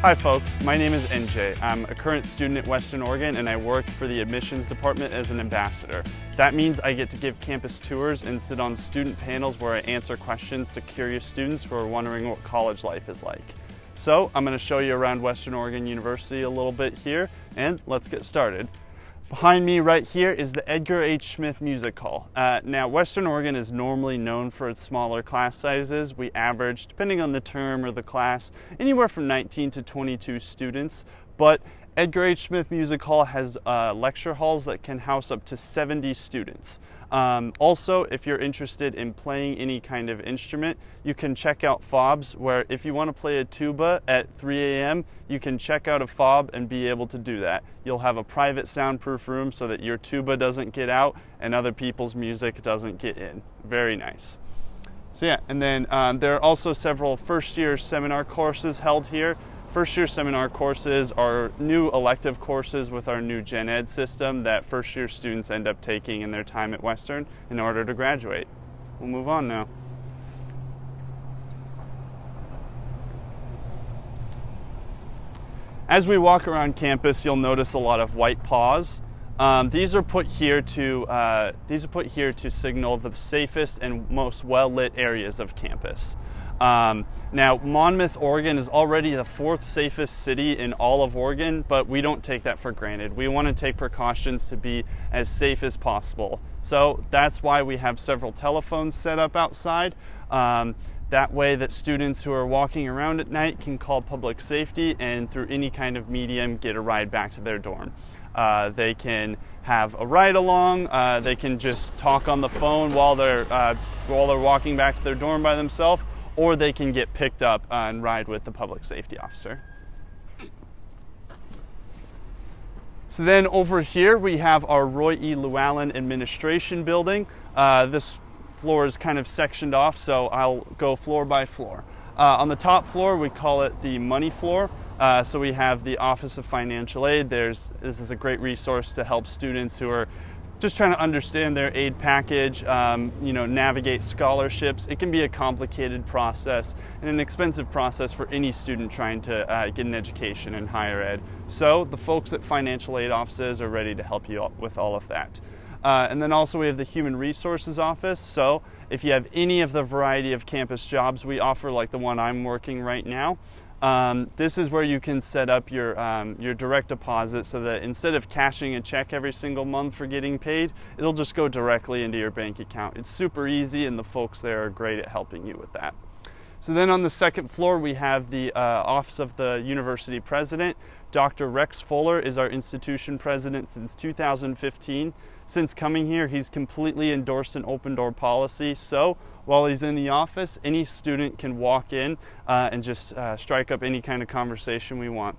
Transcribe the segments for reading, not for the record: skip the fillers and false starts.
Hi folks, my name is NJ. I'm a current student at Western Oregon and I work for the admissions department as an ambassador. That means I get to give campus tours and sit on student panels where I answer questions to curious students who are wondering what college life is like. So I'm going to show you around Western Oregon University a little bit here, and let's get started. Behind me right here is the Edgar H. Smith Music Hall. Now, Western Oregon is normally known for its smaller class sizes. We average, depending on the term or the class, anywhere from 19 to 22 students, but Edgar H. Smith Music Hall has lecture halls that can house up to 70 students. Also, if you're interested in playing any kind of instrument, you can check out fobs, where if you want to play a tuba at 3 a.m., you can check out a fob and be able to do that. You'll have a private soundproof room so that your tuba doesn't get out and other people's music doesn't get in. Very nice. So yeah, and then there are also several first-year seminar courses held here. First-year seminar courses are new elective courses with our new Gen Ed system that first-year students end up taking in their time at Western in order to graduate. We'll move on now. As we walk around campus, you'll notice a lot of white paws. These are put here to signal the safest and most well-lit areas of campus. Now, Monmouth, Oregon is already the 4th safest city in all of Oregon, but we don't take that for granted. We want to take precautions to be as safe as possible. So that's why we have several telephones set up outside. That way that students who are walking around at night can call public safety and through any kind of medium get a ride back to their dorm. They can have a ride along, they can just talk on the phone while they're walking back to their dorm by themselves, or they can get picked up and ride with the public safety officer. So then over here we have our Royai Luallen administration building. This floor is kind of sectioned off, so I'll go floor by floor. On the top floor we call it the money floor. So we have the Office of Financial Aid. This is a great resource to help students who are just trying to understand their aid package, navigate scholarships. It can be a complicated process and an expensive process for any student trying to get an education in higher ed. So the folks at financial aid offices are ready to help you with all of that. And then also we have the Human Resources Office. So if you have any of the variety of campus jobs we offer, like the one I'm working right now, this is where you can set up your direct deposit so that instead of cashing a check every single month for getting paid, it'll just go directly into your bank account. It's super easy and the folks there are great at helping you with that. So then on the second floor we have the Office of the University President. Dr. Rex Fuller is our institution president since 2015. Since coming here, he's completely endorsed an open door policy. So while he's in the office, any student can walk in and just strike up any kind of conversation we want.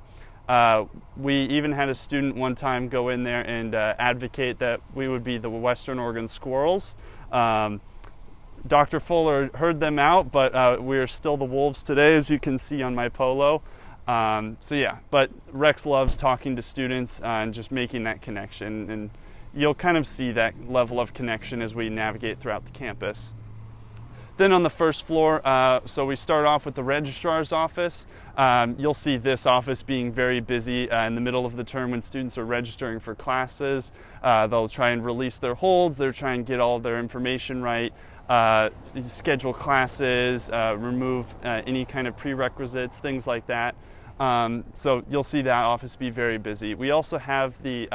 We even had a student one time go in there and advocate that we would be the Western Oregon Squirrels. Dr. Fuller heard them out, but we're still the Wolves today, as you can see on my polo. So yeah, but Rex loves talking to students and just making that connection, and you'll kind of see that level of connection as we navigate throughout the campus. Then on the first floor, so we start off with the Registrar's office. You'll see this office being very busy in the middle of the term when students are registering for classes. They'll try and release their holds, they'll try and get all of their information right, schedule classes, remove any kind of prerequisites, things like that. So you'll see that office be very busy. We also have the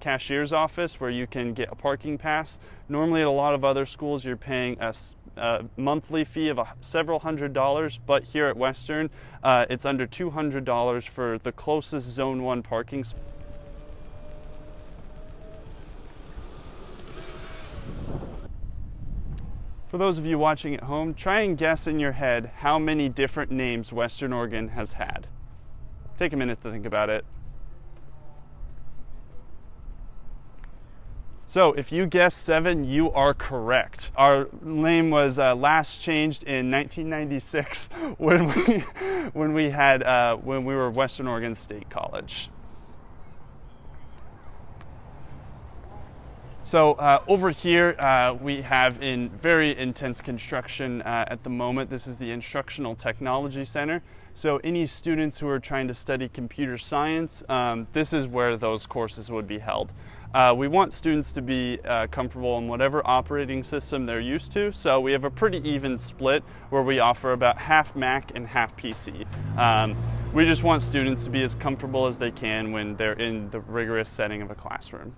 Cashiers office where you can get a parking pass. Normally at a lot of other schools you're paying a monthly fee of several $100s, but here at Western it's under $200 for the closest Zone 1 parking space. For those of you watching at home, try and guess in your head how many different names Western Oregon has had. Take a minute to think about it. So if you guessed 7, you are correct. Our name was last changed in 1996 when we were Western Oregon State College. So over here we have in very intense construction at the moment. This is the Instructional Technology Center. So any students who are trying to study computer science, this is where those courses would be held. We want students to be comfortable in whatever operating system they're used to, so we have a pretty even split where we offer about half Mac and half PC. We just want students to be as comfortable as they can when they're in the rigorous setting of a classroom.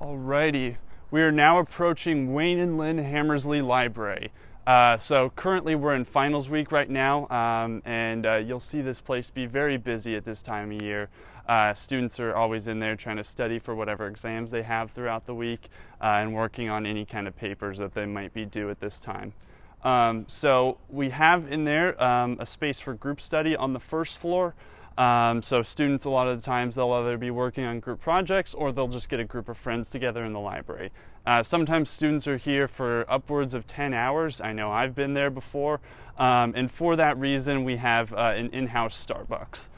Alrighty, we are now approaching Wayne and Lynn Hamersley Library. So currently we're in finals week right now, and you'll see this place be very busy at this time of year. Students are always in there trying to study for whatever exams they have throughout the week and working on any kind of papers that they might be due at this time. So we have in there a space for group study on the first floor. So students, a lot of the times, they'll either be working on group projects or they'll just get a group of friends together in the library. Sometimes students are here for upwards of 10 hours. I know I've been there before. And for that reason, we have an in-house Starbucks.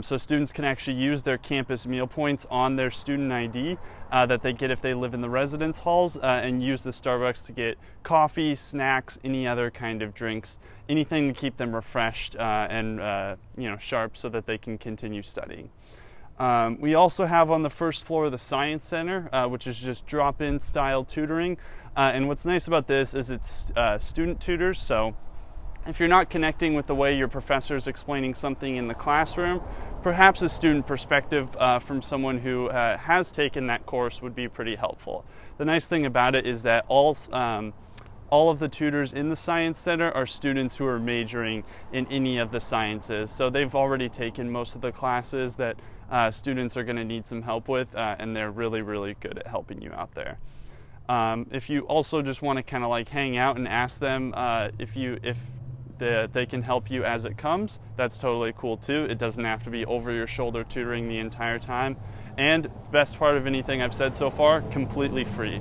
So students can actually use their campus meal points on their student ID that they get if they live in the residence halls and use the Starbucks to get coffee, snacks, any other kind of drinks, anything to keep them refreshed and sharp so that they can continue studying. We also have on the first floor the Science Center, which is just drop-in style tutoring. And what's nice about this is it's student tutors, so if you're not connecting with the way your professor is explaining something in the classroom, perhaps a student perspective from someone who has taken that course would be pretty helpful. The nice thing about it is that all of the tutors in the Science Center are students who are majoring in any of the sciences. So they've already taken most of the classes that students are going to need some help with, and they're really, really good at helping you out there. If you also just want to kind of like hang out and ask them if they can help you as it comes, that's totally cool too. It doesn't have to be over your shoulder tutoring the entire time. And best part of anything I've said so far, completely free.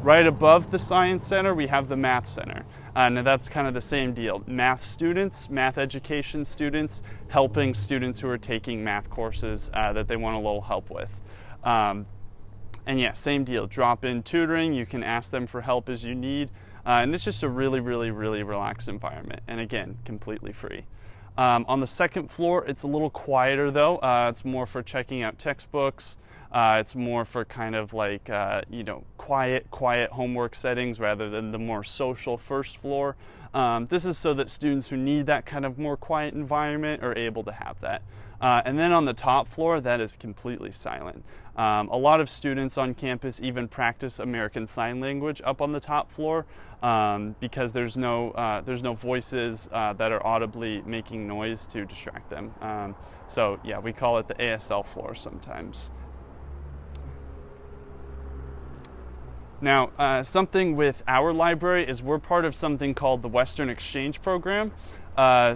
Right above the Science Center, we have the Math Center. And that's kind of the same deal. Math students, math education students, helping students who are taking math courses that they want a little help with. And yeah, same deal, drop-in tutoring. You can ask them for help as you need. And it's just a really, really, really relaxed environment. And again, completely free. On the second floor, it's a little quieter though. It's more for checking out textbooks. It's more for kind of like, quiet homework settings rather than the more social first floor. This is so that students who need that kind of more quiet environment are able to have that. And then on the top floor, that is completely silent. A lot of students on campus even practice American Sign Language up on the top floor because there's no voices that are audibly making noise to distract them. So yeah, we call it the ASL floor sometimes. Now, something with our library is we're part of something called the Western Exchange Program.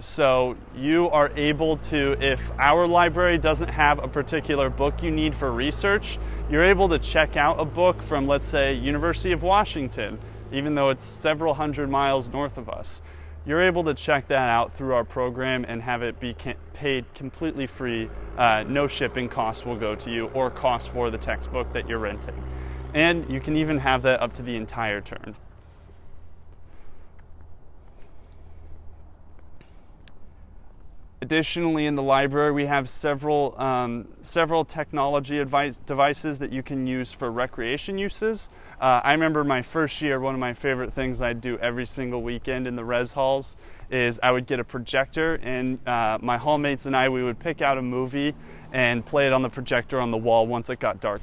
So you are able to, if our library doesn't have a particular book you need for research, you're able to check out a book from, let's say, University of Washington, even though it's several hundred miles north of us. You're able to check that out through our program and have it be paid completely free. No shipping costs will go to you or cost for the textbook that you're renting. And you can even have that up to the entire term. Additionally, in the library, we have several technology devices that you can use for recreation uses. I remember my first year, one of my favorite things I'd do every single weekend in the res halls is I would get a projector, and my hallmates and I, we would pick out a movie and play it on the projector on the wall once it got dark.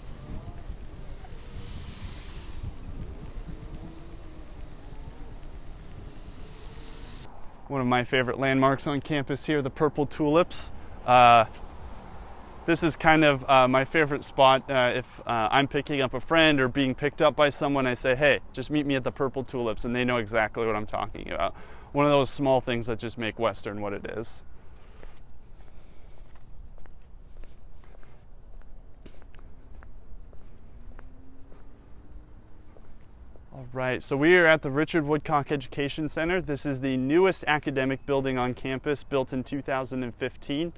One of my favorite landmarks on campus here, the purple tulips. This is kind of my favorite spot. If I'm picking up a friend or being picked up by someone, I say, hey, just meet me at the purple tulips, and they know exactly what I'm talking about. One of those small things that just make Western what it is. All right, so we are at the Richard Woodcock Education Center. This is the newest academic building on campus, built in 2015.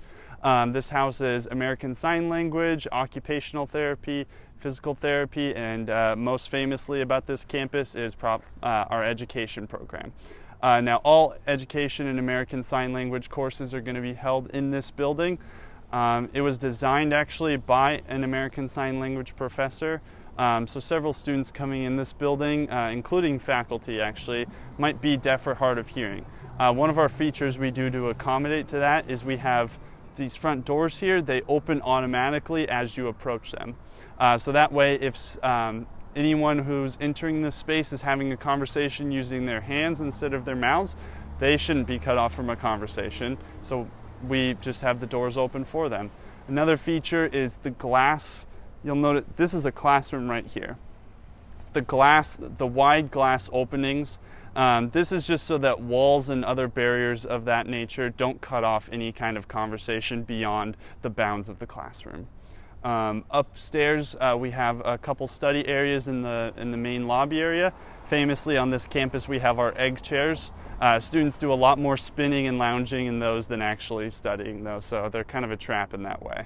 This houses American Sign Language, occupational therapy, physical therapy, and most famously about this campus is our education program. Now, all education and American Sign Language courses are going to be held in this building. It was designed actually by an American Sign Language professor. So several students coming in this building, including faculty actually, might be deaf or hard of hearing. One of our features we do to accommodate to that is we have these front doors here. They open automatically as you approach them. So that way, if anyone who's entering this space is having a conversation using their hands instead of their mouths, they shouldn't be cut off from a conversation. So we just have the doors open for them. Another feature is the glass. You'll notice this is a classroom right here. The wide glass openings, this is just so that walls and other barriers of that nature don't cut off any kind of conversation beyond the bounds of the classroom. Upstairs, we have a couple study areas in the main lobby area. Famously on this campus, we have our egg chairs. Students do a lot more spinning and lounging in those than actually studying those, so they're kind of a trap in that way.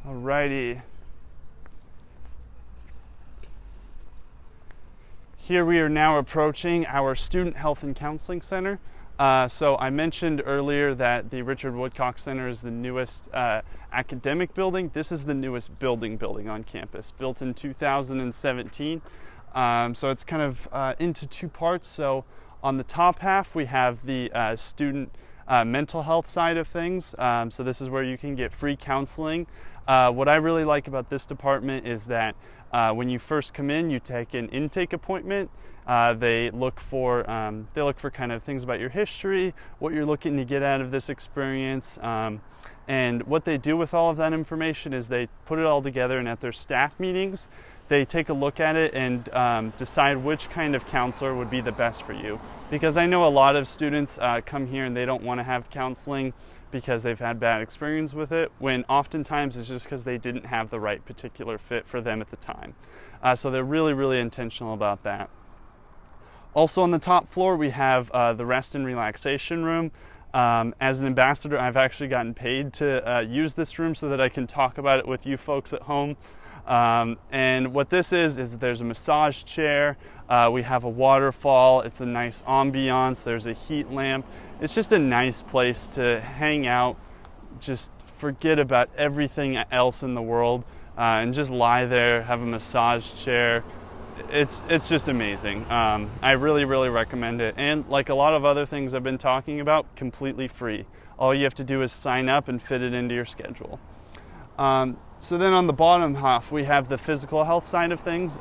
Alrighty. Here we are now approaching our Student Health and Counseling Center. So I mentioned earlier that the Richard Woodcock Center is the newest academic building. This is the newest building on campus, built in 2017. So it's kind of into two parts. So on the top half, we have the student mental health side of things. So this is where you can get free counseling. What I really like about this department is that when you first come in, you take an intake appointment. They look for kind of things about your history, what you're looking to get out of this experience, and what they do with all of that information is they put it all together, and at their staff meetings, they take a look at it and decide which kind of counselor would be the best for you. Because I know a lot of students come here and they don't want to have counseling because they've had bad experience with it, when oftentimes it's just because they didn't have the right particular fit for them at the time. So they're really, really intentional about that. Also on the top floor, we have the rest and relaxation room. As an ambassador, I've actually gotten paid to use this room so that I can talk about it with you folks at home. And what this is there's a massage chair, we have a waterfall, it's a nice ambiance, there's a heat lamp. It's just a nice place to hang out, just forget about everything else in the world, and just lie there, have a massage chair. It's just amazing. I really, really recommend it. And like a lot of other things I've been talking about, completely free. All you have to do is sign up and fit it into your schedule. So then on the bottom half, we have the physical health side of things.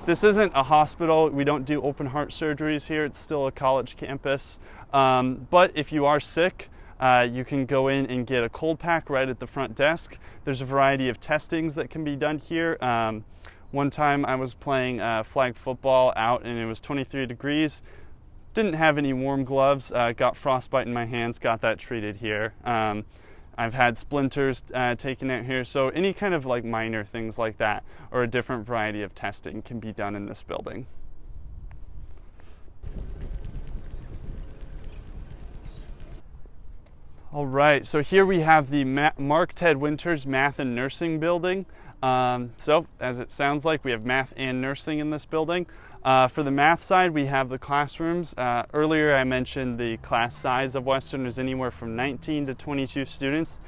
This isn't a hospital. We don't do open heart surgeries here. It's still a college campus. But if you are sick, you can go in and get a cold pack right at the front desk. There's a variety of testings that can be done here. One time I was playing flag football out and it was 23 degrees. Didn't have any warm gloves, got frostbite in my hands, got that treated here. I've had splinters taken out here, so any kind of like minor things like that or a different variety of testing can be done in this building. All right, so here we have the Mark Ted Winters Math and Nursing building. So as it sounds like, we have math and nursing in this building. For the math side, we have the classrooms. Earlier I mentioned the class size of Western is anywhere from 19 to 22 students.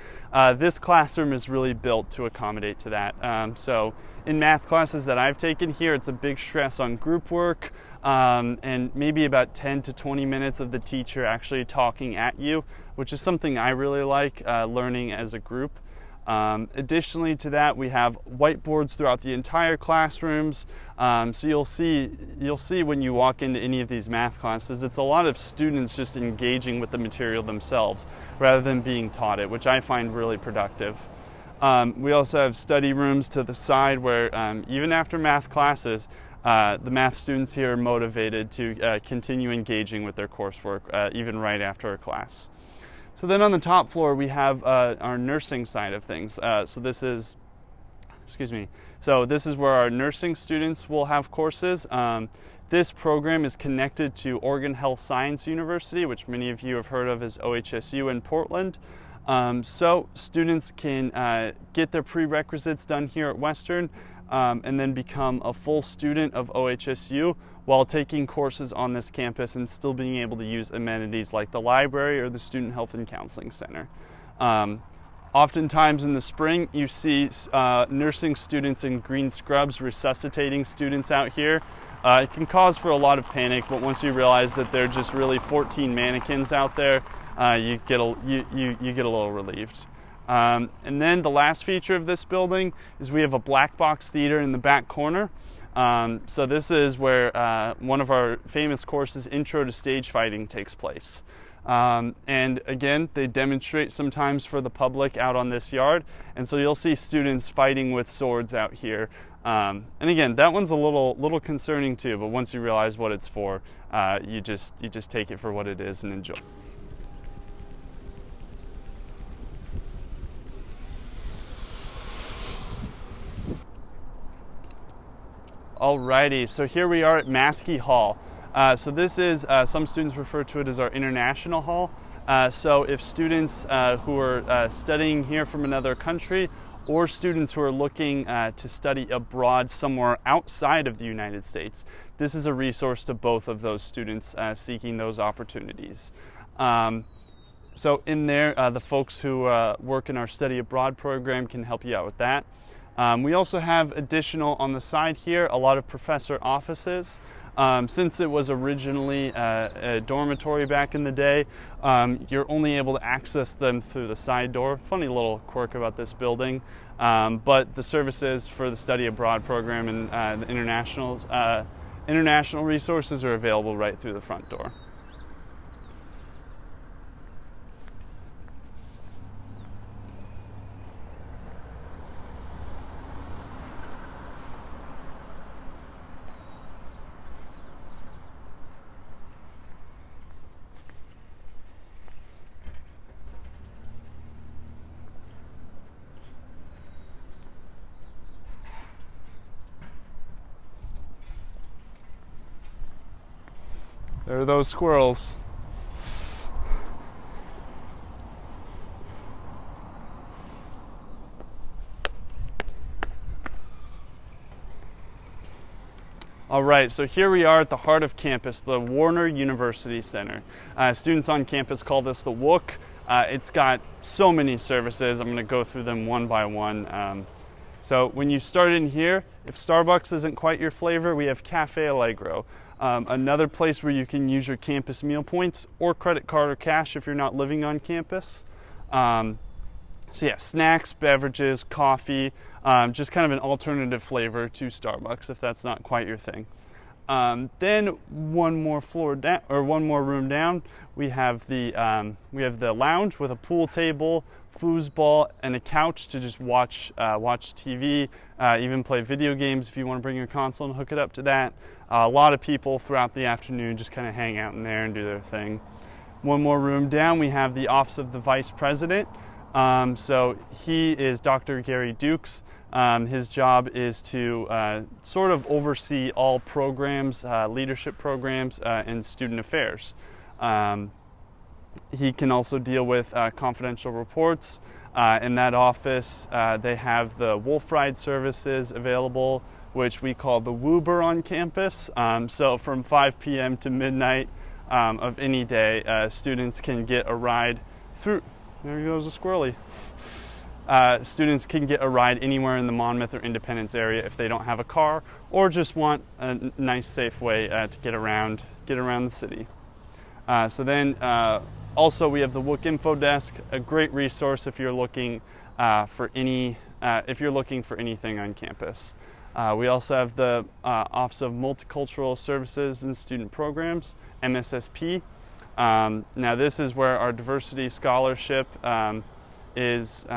This classroom is really built to accommodate to that. So in math classes that I've taken here, it's a big stress on group work, and maybe about 10 to 20 minutes of the teacher actually talking at you, which is something I really like, learning as a group. Additionally to that, we have whiteboards throughout the entire classrooms. So you'll see when you walk into any of these math classes, it's a lot of students just engaging with the material themselves rather than being taught it, which I find really productive. We also have study rooms to the side where even after math classes, the math students here are motivated to continue engaging with their coursework even right after a class. So then on the top floor we have our nursing side of things. So this is where our nursing students will have courses. This program is connected to Oregon Health Science University, which many of you have heard of as OHSU in Portland. So students can get their prerequisites done here at Western and then become a full student of OHSU while taking courses on this campus and still being able to use amenities like the library or the Student Health and Counseling Center. Oftentimes in the spring, you see nursing students in green scrubs resuscitating students out here. It can cause for a lot of panic, but once you realize that they're just really 14 mannequins out there, you get a little relieved. And then the last feature of this building is we have a black box theater in the back corner. So this is where one of our famous courses, Intro to Stage Fighting, takes place. And again, they demonstrate sometimes for the public out on this yard. And so you'll see students fighting with swords out here. And again, that one's a little concerning too, but once you realize what it's for, you just take it for what it is and enjoy. Alrighty, so here we are at Maskey Hall. So this is, some students refer to it as our International Hall. So if students who are studying here from another country or students who are looking to study abroad somewhere outside of the United States, this is a resource to both of those students seeking those opportunities. So in there, the folks who work in our study abroad program can help you out with that. We also have additional on the side here, a lot of professor offices. Since it was originally a dormitory back in the day, you're only able to access them through the side door. Funny little quirk about this building. But the services for the study abroad program and the international resources are available right through the front door. There are those squirrels. All right, so here we are at the heart of campus, the Warner University Center. Students on campus call this the WOOC. It's got so many services. I'm going to go through them one by one. So when you start in here, if Starbucks isn't quite your flavor, we have Cafe Allegro. Another place where you can use your campus meal points or credit card or cash if you're not living on campus. So yeah, snacks, beverages, coffee, just kind of an alternative flavor to Starbucks if that's not quite your thing. Then one more room down, we have the lounge with a pool table, foosball, and a couch to just watch TV, even play video games if you want to bring your console and hook it up to that. A lot of people throughout the afternoon just kind of hang out in there and do their thing. One more room down, we have the Office of the Vice President. So he is Dr. Gary Dukes. His job is to sort of oversee all programs, leadership programs, and student affairs. He can also deal with confidential reports. In that office, they have the Wolf Ride services available, which we call the Woober on campus. So from 5 p.m. to midnight of any day, students can get a ride through. There goes a squirrely. Students can get a ride anywhere in the Monmouth or Independence area if they don't have a car or just want a nice, safe way to get around the city. So then also we have the WOOC Info Desk, a great resource if you're looking for anything on campus. We also have the Office of Multicultural Services and Student Programs, MSSP. Now this is where our diversity scholarship is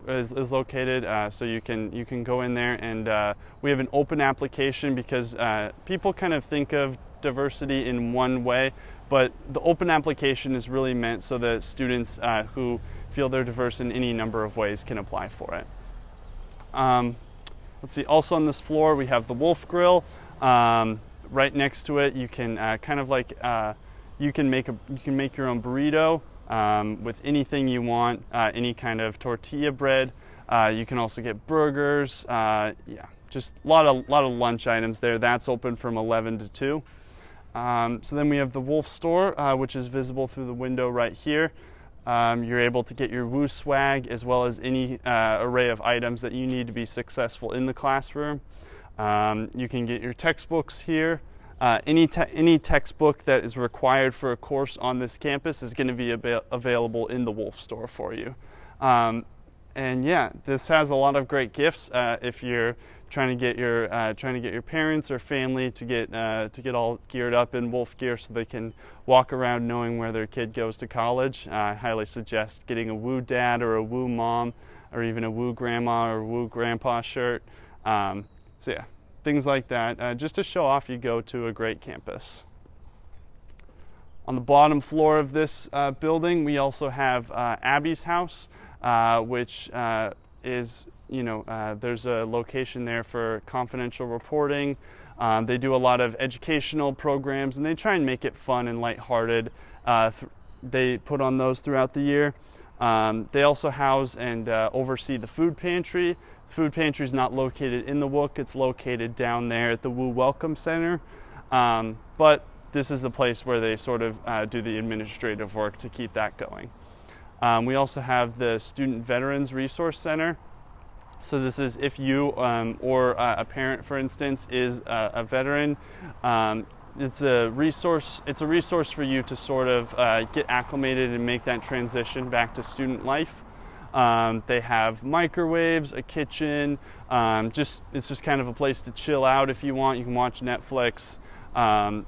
is located, so you can go in there, and we have an open application because people kind of think of diversity in one way, but the open application is really meant so that students who feel they're diverse in any number of ways can apply for it. Let's see, also on this floor we have the Wolf Grill. Right next to it you can kind of like you can make your own burrito with anything you want, any kind of tortilla bread. You can also get burgers, yeah, just a lot of lunch items there. That's open from 11 to 2. So then we have the Wolf Store, which is visible through the window right here. You're able to get your WU swag as well as any array of items that you need to be successful in the classroom. You can get your textbooks here. Any textbook that is required for a course on this campus is going to be available in the Wolf Store for you. And yeah, this has a lot of great gifts if you're trying to get your parents or family to get all geared up in Wolf gear so they can walk around knowing where their kid goes to college. I highly suggest getting a WU dad or a WU mom or even a WU grandma or WU grandpa shirt. So yeah, things like that, just to show off you go to a great campus. On the bottom floor of this building, we also have Abbey's house, which is, there's a location there for confidential reporting. They do a lot of educational programs, and they try and make it fun and lighthearted. They put on those throughout the year. They also house and oversee the food pantry. The food pantry is not located in the WUC, it's located down there at the WU Welcome Center. But this is the place where they sort of do the administrative work to keep that going. We also have the Student Veterans Resource Center. So this is if you or a parent, for instance, is a veteran. It's a resource for you to sort of get acclimated and make that transition back to student life. They have microwaves, a kitchen. It's just kind of a place to chill out if you want. You can watch Netflix.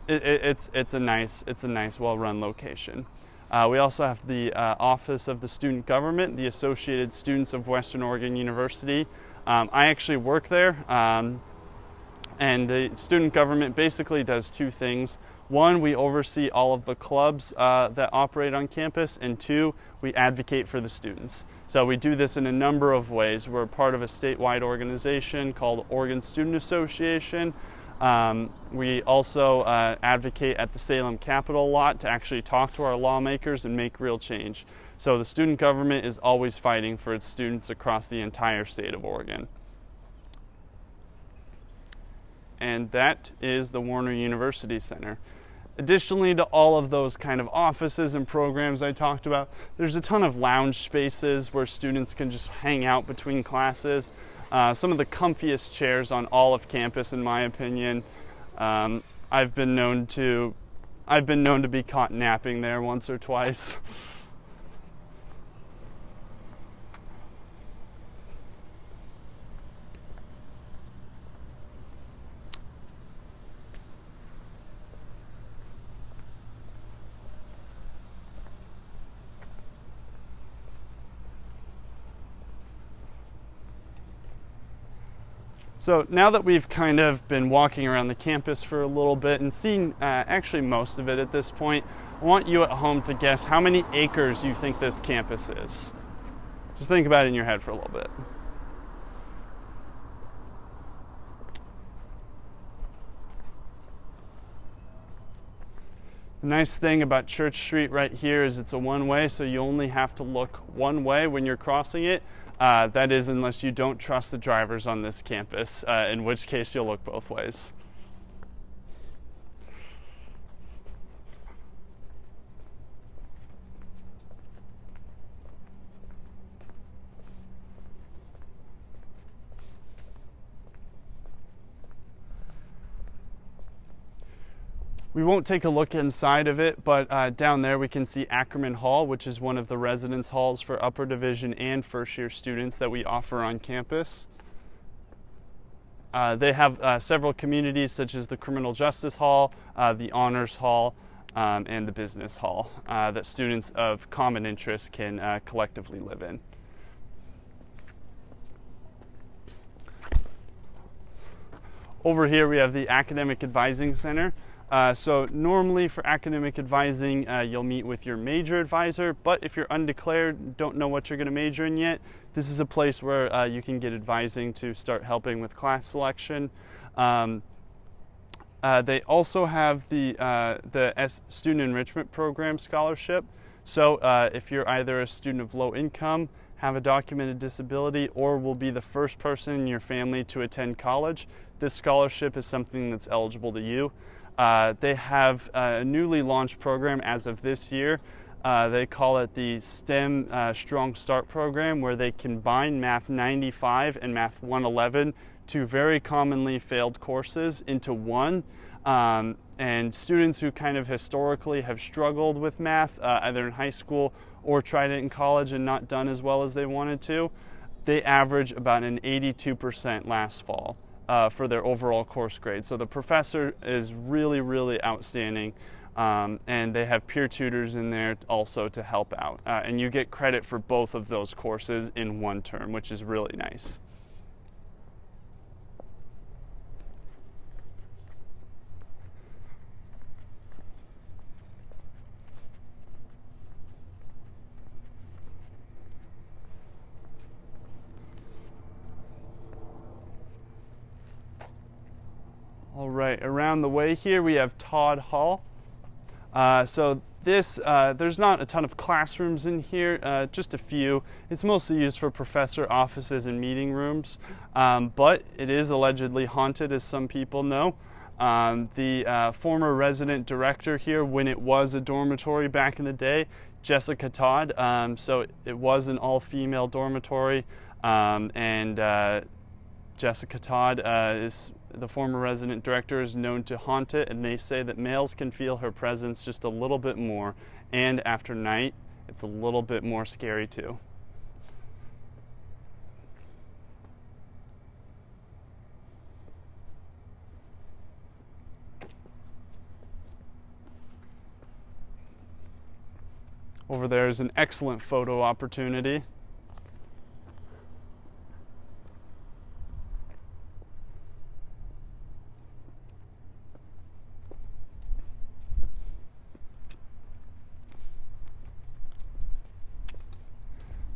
It's a nice, well-run location. We also have the Office of the Student Government, the Associated Students of Western Oregon University. I actually work there, and the student government basically does two things. One, we oversee all of the clubs that operate on campus, and two, we advocate for the students. So we do this in a number of ways. We're part of a statewide organization called Oregon Student Association. We also advocate at the Salem Capitol lot to actually talk to our lawmakers and make real change. So the student government is always fighting for its students across the entire state of Oregon. And that is the Warner University Center. Additionally to all of those kind of offices and programs I talked about, there's a ton of lounge spaces where students can just hang out between classes. Some of the comfiest chairs on all of campus, in my opinion. I've been known to be caught napping there once or twice. So now that we've kind of been walking around the campus for a little bit and seen actually most of it at this point, I want you at home to guess how many acres you think this campus is. Just think about it in your head for a little bit. The nice thing about Church Street right here is it's a one-way, so you only have to look one way when you're crossing it. That is, unless you don't trust the drivers on this campus, in which case you'll look both ways. We won't take a look inside of it, but down there we can see Ackerman Hall, which is one of the residence halls for upper division and first year students that we offer on campus. They have several communities such as the Criminal Justice Hall, the Honors Hall, and the Business Hall that students of common interest can collectively live in. Over here we have the Academic Advising Center. So normally for academic advising, you'll meet with your major advisor, but if you're undeclared, don't know what you're going to major in yet, this is a place where you can get advising to start helping with class selection. They also have the Student Enrichment Program Scholarship. So if you're either a student of low income, have a documented disability, or will be the first person in your family to attend college, this scholarship is something that's eligible to you. They have a newly launched program as of this year. They call it the STEM Strong Start Program, where they combine Math 95 and Math 111, two very commonly failed courses, into one. And students who kind of historically have struggled with math, either in high school or tried it in college and not done as well as they wanted to, they average about an 82% last fall for their overall course grade. So the professor is really, really outstanding, and they have peer tutors in there also to help out. And you get credit for both of those courses in one term, which is really nice. All right, around the way here we have Todd Hall. So this, there's not a ton of classrooms in here, just a few. It's mostly used for professor offices and meeting rooms, but it is allegedly haunted, as some people know. The former resident director here, when it was a dormitory back in the day, Jessica Todd, so it was an all-female dormitory, and Jessica Todd is the former resident director, is known to haunt it, and they say that males can feel her presence just a little bit more, and after night it's a little bit more scary too. Over there is an excellent photo opportunity.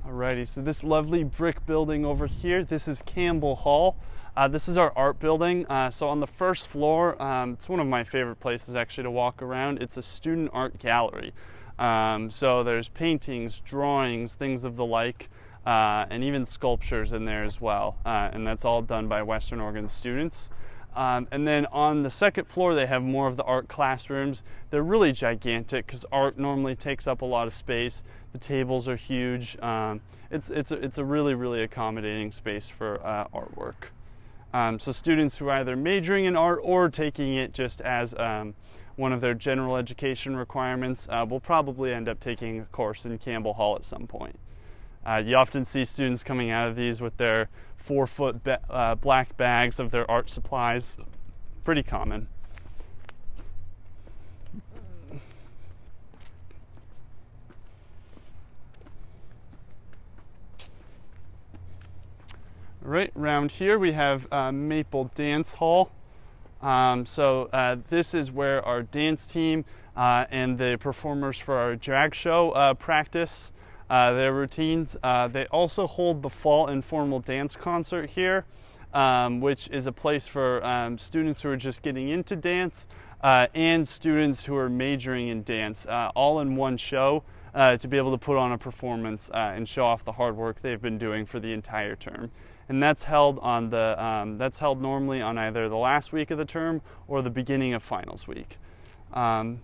Alrighty, so this lovely brick building over here, this is Campbell Hall. This is our art building. So on the first floor, it's one of my favorite places actually to walk around. It's a student art gallery. So there's paintings, drawings, things of the like, and even sculptures in there as well. And that's all done by Western Oregon students. And then on the second floor, they have more of the art classrooms. They're really gigantic because art normally takes up a lot of space. The tables are huge. It's a really, really accommodating space for artwork. So students who are either majoring in art or taking it just as one of their general education requirements will probably end up taking a course in Campbell Hall at some point. You often see students coming out of these with their 4-foot black bags of their art supplies. Pretty common. Right around here we have Maple Dance Hall. This is where our dance team and the performers for our drag show practice their routines. They also hold the fall informal dance concert here, which is a place for students who are just getting into dance and students who are majoring in dance, all in one show to be able to put on a performance and show off the hard work they've been doing for the entire term. And that's held on that's held normally on either the last week of the term or the beginning of finals week. So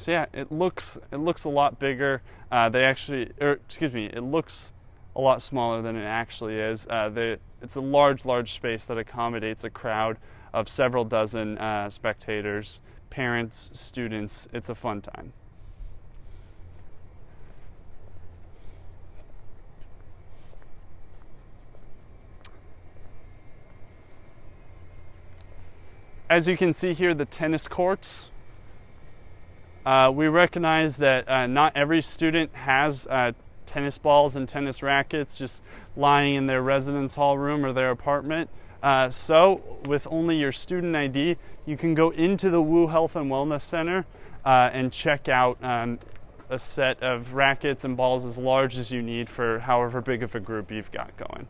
yeah, it looks a lot bigger. It looks a lot smaller than it actually is. It's a large space that accommodates a crowd of several dozen spectators, parents, students. It's a fun time. As you can see here, the tennis courts. We recognize that not every student has tennis balls and tennis rackets just lying in their residence hall room or their apartment. So with only your student ID, you can go into the WU Health and Wellness Center and check out a set of rackets and balls as large as you need for however big of a group you've got going.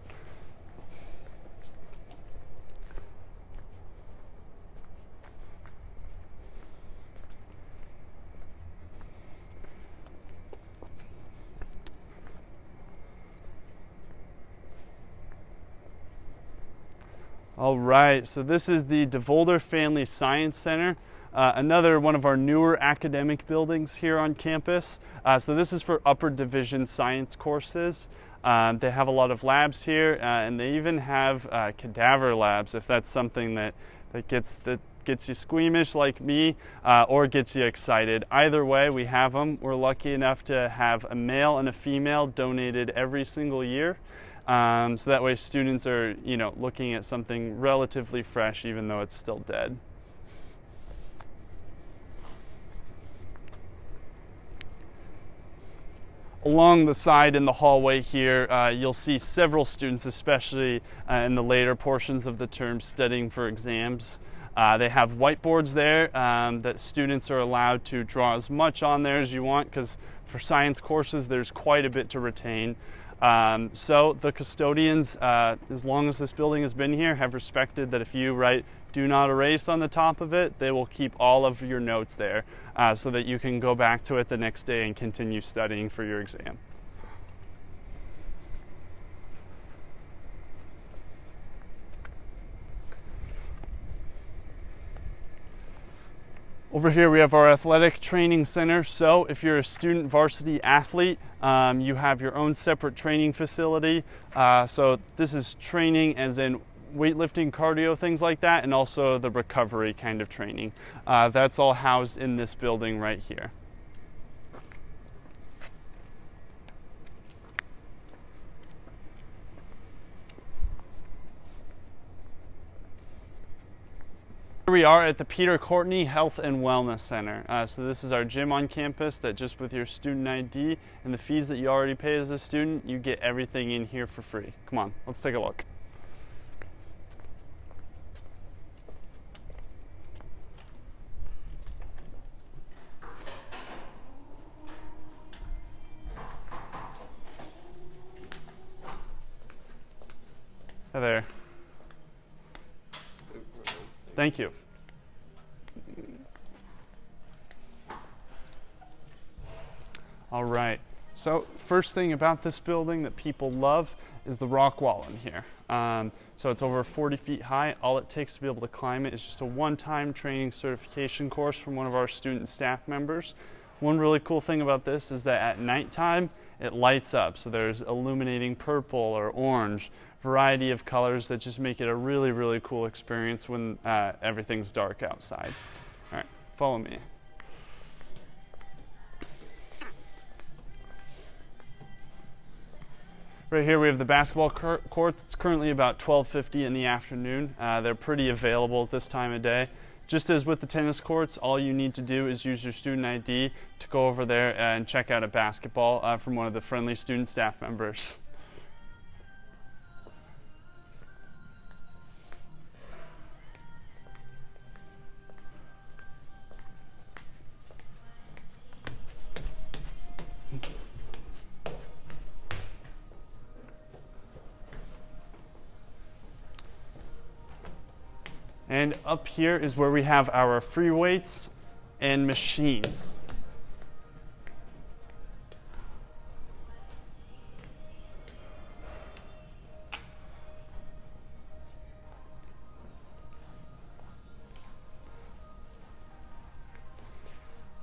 All right, so this is the Devolder Family Science Center, another one of our newer academic buildings here on campus. So this is for upper division science courses. They have a lot of labs here, and they even have cadaver labs if that's something that gets you squeamish like me, or gets you excited. Either way, we have them. We're lucky enough to have a male and a female donated every single year. So that way students are, looking at something relatively fresh even though it's still dead. Along the side in the hallway here, you'll see several students, especially in the later portions of the term, studying for exams. They have whiteboards there that students are allowed to draw as much on there as you want, because for science courses there's quite a bit to retain. So the custodians, as long as this building has been here, have respected that if you write "do not erase" on the top of it, they will keep all of your notes there so that you can go back to it the next day and continue studying for your exam. Over here we have our athletic training center. So if you're a student varsity athlete, you have your own separate training facility. So this is training as in weightlifting, cardio, things like that, and also the recovery kind of training. That's all housed in this building right here. Here we are at the Courtney Health and Wellness Center. So this is our gym on campus that just with your student ID and the fees that you already pay as a student, you get everything in here for free. Come on, let's take a look. Hi there. Thank you. All right, so first thing about this building that people love is the rock wall in here. So it's over 40 feet high. All it takes to be able to climb it is just a one-time training certification course from one of our student staff members. One really cool thing about this is that at nighttime it lights up, so there's illuminating purple or orange, variety of colors that just make it a really, really cool experience when everything's dark outside. All right, follow me. Right here we have the basketball courts. It's currently about 12:50 in the afternoon. They're pretty available at this time of day. Just as with the tennis courts, all you need to do is use your student ID to go over there and check out a basketball from one of the friendly student staff members. And up here is where we have our free weights and machines.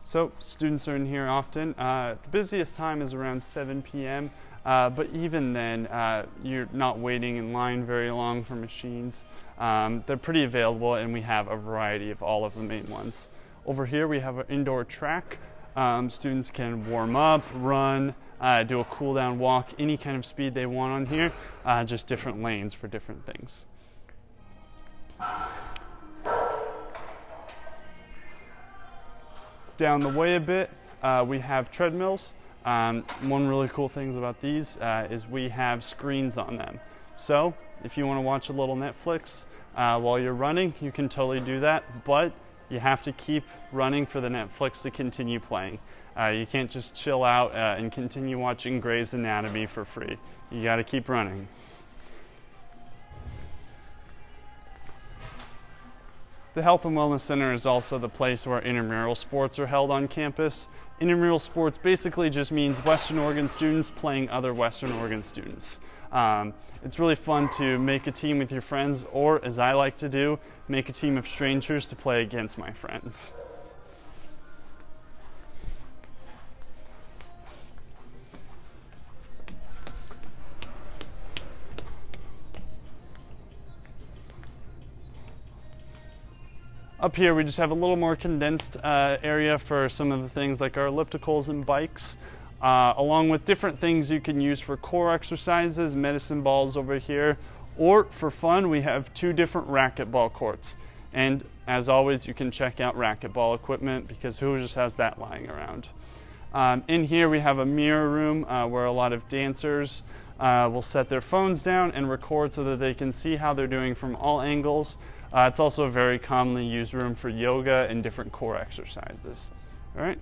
So students are in here often. The busiest time is around 7 p.m. But even then, you're not waiting in line very long for machines. They're pretty available, and we have a variety of all of the main ones. Over here we have an indoor track. Students can warm up, run, do a cool down walk, any kind of speed they want on here, just different lanes for different things. Down the way a bit, we have treadmills. One really cool thing about these is we have screens on them. So If you want to watch a little Netflix while you're running, you can totally do that, but you have to keep running for the Netflix to continue playing. You can't just chill out and continue watching Grey's Anatomy for free. You got to keep running. The Health and Wellness Center is also the place where intramural sports are held on campus. Intramural sports basically just means Western Oregon students playing other Western Oregon students. It's really fun to make a team with your friends, or as I like to do, make a team of strangers to play against my friends. Up here we just have a little more condensed area for some of the things like our ellipticals and bikes, along with different things you can use for core exercises, medicine balls over here, or for fun we have 2 different racquetball courts. And as always, you can check out racquetball equipment because who just has that lying around. In here we have a mirror room where a lot of dancers will set their phones down and record so that they can see how they're doing from all angles. It's also a very commonly used room for yoga and different core exercises. All right.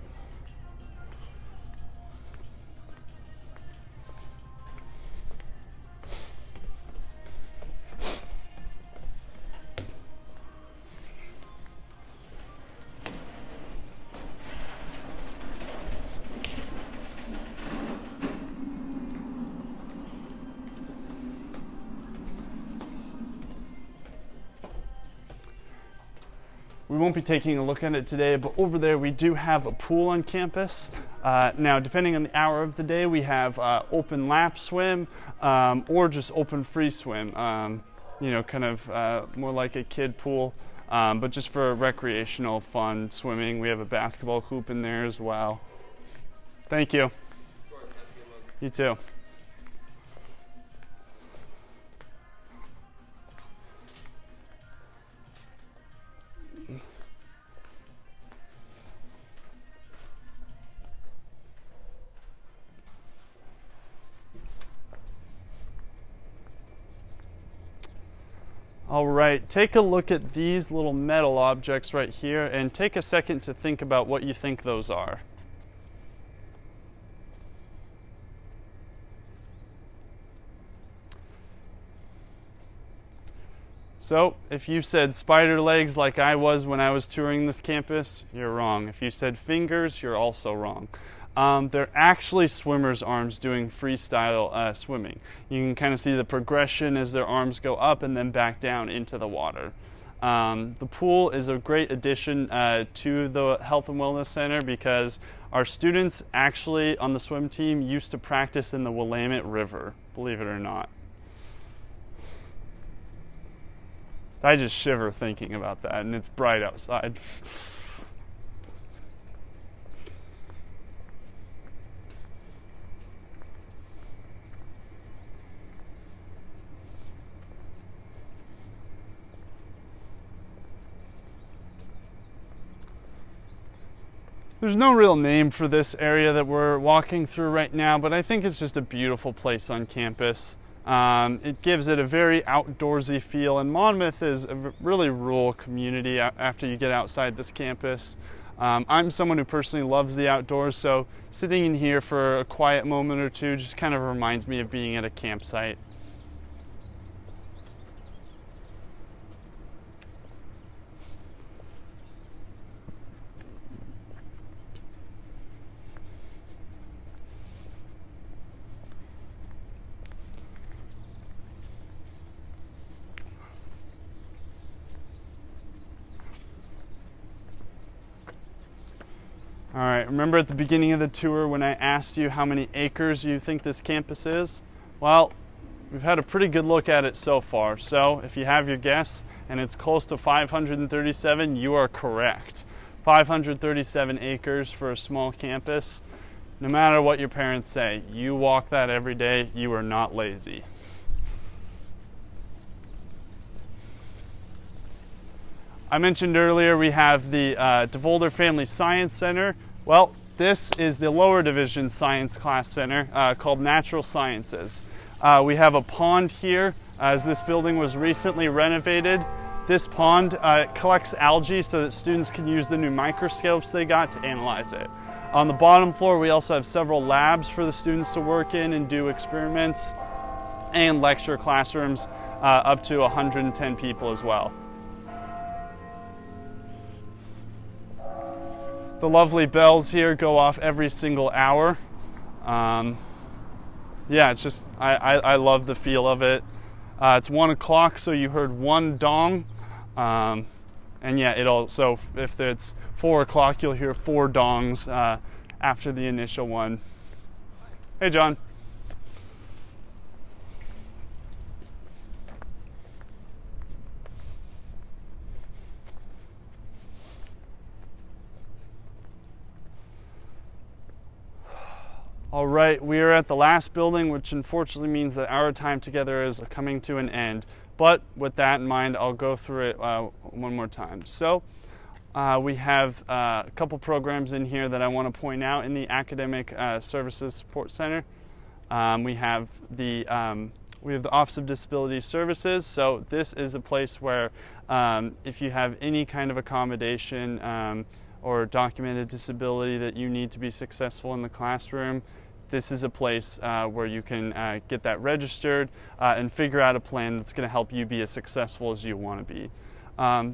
We won't be taking a look at it today, but over there we do have a pool on campus. Now, depending on the hour of the day, we have open lap swim or just open free swim. You know, kind of more like a kid pool, but just for recreational fun swimming. We have a basketball hoop in there as well. Thank you. You too. All right, take a look at these little metal objects right here and take a second to think about what you think those are. So, if you said spider legs like I was when I was touring this campus, you're wrong. If you said fingers, you're also wrong. They're actually swimmers' arms doing freestyle swimming. You can kind of see the progression as their arms go up and then back down into the water. The pool is a great addition to the Health and Wellness Center because our students actually on the swim team used to practice in the Willamette River, believe it or not. I just shiver thinking about that, and it's bright outside. There's no real name for this area that we're walking through right now, but I think it's just a beautiful place on campus. It gives it a very outdoorsy feel, and Monmouth is a really rural community after you get outside this campus. I'm someone who personally loves the outdoors, so sitting in here for a quiet moment or two just kind of reminds me of being at a campsite. All right, remember at the beginning of the tour when I asked you how many acres you think this campus is? Well, we've had a pretty good look at it so far. So if you have your guess and it's close to 537, you are correct. 537 acres for a small campus. No matter what your parents say, you walk that every day, you are not lazy. I mentioned earlier we have the Devolder Family Science Center. Well, this is the lower division science class center called Natural Sciences. We have a pond here as this building was recently renovated. This pond collects algae so that students can use the new microscopes they got to analyze it. On the bottom floor, we also have several labs for the students to work in and do experiments, and lecture classrooms up to 110 people as well. The lovely bells here go off every single hour. Yeah, it's just, I love the feel of it. It's 1 o'clock, so you heard one dong. And yeah, so if it's 4 o'clock, you'll hear 4 dongs after the initial one. Hey, John. All right, we are at the last building, which unfortunately means that our time together is coming to an end. But with that in mind, I'll go through it one more time. So we have a couple programs in here that I want to point out in the Academic Services Support Center. We have the Office of Disability Services. So this is a place where if you have any kind of accommodation or documented disability that you need to be successful in the classroom, this is a place where you can get that registered and figure out a plan that's going to help you be as successful as you want to be.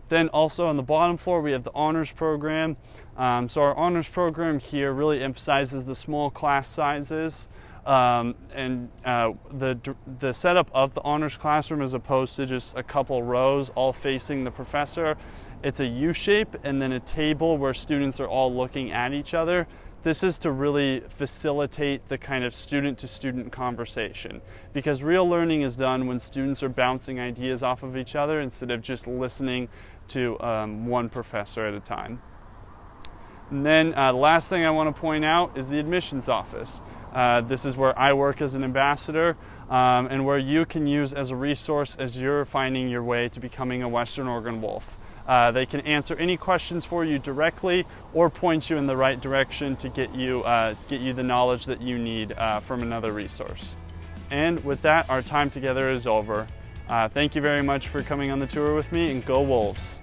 Then also on the bottom floor, we have the honors program. So our honors program here really emphasizes the small class sizes and the setup of the honors classroom, as opposed to just a couple rows all facing the professor. It's a U shape and then a table where students are all looking at each other. This is to really facilitate the kind of student-to-student conversation, because real learning is done when students are bouncing ideas off of each other instead of just listening to one professor at a time. And then the last thing I want to point out is the admissions office. This is where I work as an ambassador and where you can use as a resource as you're finding your way to becoming a Western Oregon Wolf. They can answer any questions for you directly or point you in the right direction to get you the knowledge that you need from another resource. And with that, our time together is over. Thank you very much for coming on the tour with me, and go Wolves!